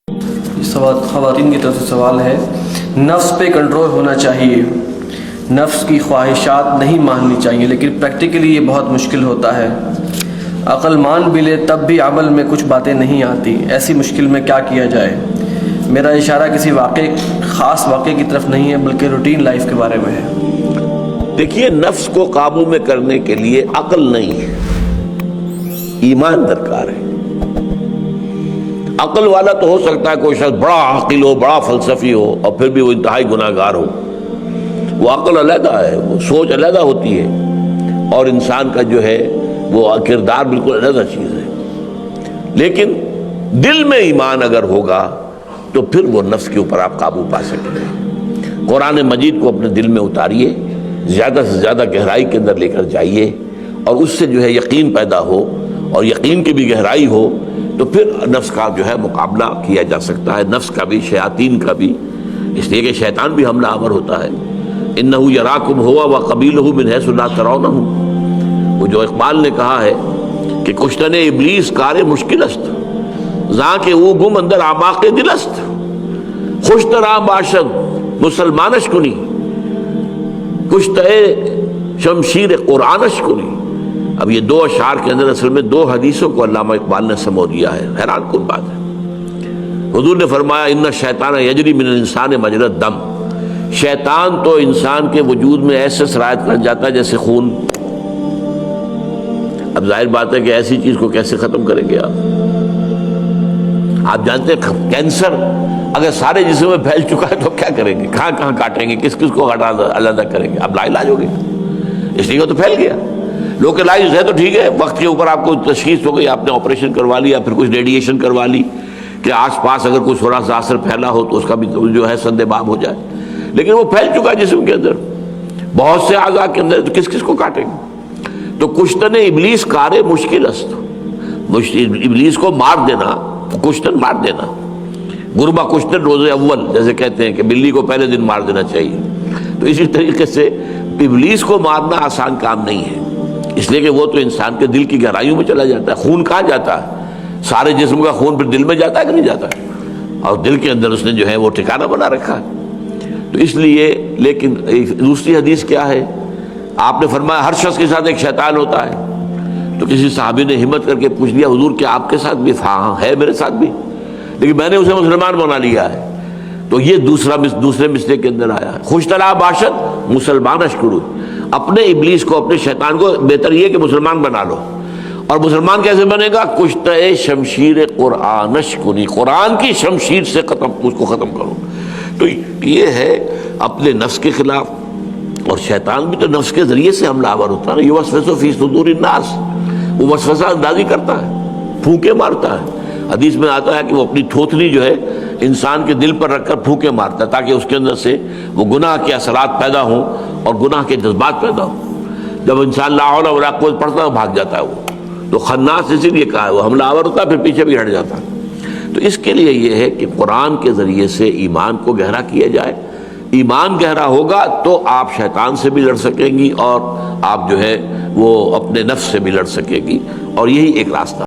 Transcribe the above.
خواتین کی طرف سے سوال ہے، نفس پہ کنٹرول ہونا چاہیے، نفس کی خواہشات نہیں ماننی چاہیے، لیکن پریکٹیکلی یہ بہت مشکل ہوتا ہے۔ عقل مان بھی لے تب بھی عمل میں کچھ باتیں نہیں آتی، ایسی مشکل میں کیا کیا جائے؟ میرا اشارہ کسی خاص واقعے کی طرف نہیں ہے بلکہ روٹین لائف کے بارے میں ہے۔ دیکھیے، نفس کو قابو میں کرنے کے لیے عقل نہیں ہے، ایمان درکار ہے۔ عقل والا تو ہو سکتا ہے کوئی شخص بڑا عاقل ہو، بڑا فلسفی ہو، اور پھر بھی وہ انتہائی گناہ گار ہو۔ وہ عقل علیحدہ ہے، وہ سوچ علیحدہ ہوتی ہے، اور انسان کا جو ہے وہ کردار بالکل علیحدہ چیز ہے۔ لیکن دل میں ایمان اگر ہوگا تو پھر وہ نفس کے اوپر آپ قابو پا سکیں گے۔ قرآن مجید کو اپنے دل میں اتاریے، زیادہ سے زیادہ گہرائی کے اندر لے کر جائیے، اور اس سے جو ہے یقین پیدا ہو، اور یقین کی بھی گہرائی ہو تو پھر نفس کا جو ہے مقابلہ کیا جا سکتا ہے، نفس کا بھی، شیاطین کا بھی، اس لیے کہ شیطان بھی حملہ آور ہوتا ہے۔ اِنَّهُ يَرَاكُمْ هُوَ وَقَبِيلُهُ مِنْ حَيْثُ لَا تَرَوْنَهُمْ۔ وہ جو اقبال نے کہا ہے کہ کشتن ابلیس کار مشکل است، زاں کہ او گم اندر آماق دل است، خوش ترا باشد مسلمانش کنی، کشتہ شمشیر قرآنش کنی۔ اب یہ دو اشعار کے اندر اصل میں دو حدیثوں کو علامہ اقبال نے سمو دیا ہے، حیران کن بات ہے۔ حضور نے فرمایا ان الشیطان یجری من الانسان مجری الدم، شیطان تو انسان کے وجود میں ایسے سرایت کر جاتا ہے جیسے خون۔ اب ظاہر بات ہے کہ ایسی چیز کو کیسے ختم کریں گے آپ جانتے ہیں کینسر اگر سارے جسم میں پھیل چکا ہے تو کیا کریں گے؟ کہاں کہاں کاٹیں گے؟ کس کس کو علیحدہ کریں گے؟ اب لا علاج ہو گیا، اس لیے وہ تو پھیل گیا۔ لوکلائز ہے تو ٹھیک ہے، وقت کے اوپر آپ کو تشخیص ہو گئی، آپ نے آپریشن کروا لیا، پھر کچھ ریڈیشن کروا لی کہ آس پاس اگر کوئی تھوڑا سا اثر پھیلا ہو تو اس کا بھی جو ہے سندِ باب ہو جائے، لیکن وہ پھیل چکا ہے جسم کے اندر، بہت سے اعضاء کے اندر، تو کس کس کو کاٹیں گے؟ تو کشتن ابلیس کار مشکل است، ابلیس کو مار دینا، کشتن مار دینا، گربہ کشتن روز اول جیسے کہتے ہیں کہ بلی کو پہلے دن مار دینا چاہیے، تو اسی طریقے سے ابلیس کو مارنا آسان کام نہیں ہے، اس لیے کہ وہ تو انسان کے دل کی گہرائیوں میں چلا جاتا ہے۔ خون کہاں جاتا ہے؟ سارے جسم کا خون پھر دل میں جاتا ہے کہ نہیں جاتا ہے؟ اور دل کے اندر اس نے جو ہے وہ ٹھکانہ بنا رکھا ہے۔ تو اس لیے، لیکن دوسری حدیث کیا ہے؟ آپ نے فرمایا ہر شخص کے ساتھ ایک شیطان ہوتا ہے۔ تو کسی صحابی نے ہمت کر کے پوچھ لیا حضور کیا آپ کے ساتھ بھی؟ ہاں ہے میرے ساتھ بھی، لیکن میں نے اسے مسلمان بنا لیا ہے۔ تو یہ دوسرے مسئلے کے اندر آیا ہے، خوش طرح باشد مسلمان اشکرو، اپنے ابلیس کو، اپنے شیطان کو بہتر یہ کہ مسلمان بنا لو۔ اور مسلمان کیسے بنے گا؟ کشتہ شمشیر قرآنش کنی، قرآن کی شمشیر سے اس کو ختم کرو۔ تو یہ ہے اپنے نفس کے خلاف، اور شیطان بھی تو نفس کے ذریعے سے حملہ آور ہوتا ہے، یوسوس فی صدور الناس، وہ وسوسہ اندازی کرتا ہے، پھونکے مارتا ہے۔ حدیث میں آتا ہے کہ وہ اپنی تھوتنی جو ہے انسان کے دل پر رکھ کر پھونکے مارتا ہے تاکہ اس کے اندر سے وہ گناہ کے اثرات پیدا ہوں اور گناہ کے جذبات پیدا ہوں۔ جب انسان لا حول ولا قوت پڑھتا ہے بھاگ جاتا ہے وہ، تو خناس اسی لیے کہا ہے، وہ حملہ آور ہوتا ہے پھر پیچھے بھی ہٹ جاتا ہے۔ تو اس کے لیے یہ ہے کہ قرآن کے ذریعے سے ایمان کو گہرا کیا جائے۔ ایمان گہرا ہوگا تو آپ شیطان سے بھی لڑ سکیں گی، اور آپ جو ہے وہ اپنے نفس سے بھی لڑ سکیں گی، اور یہی ایک راستہ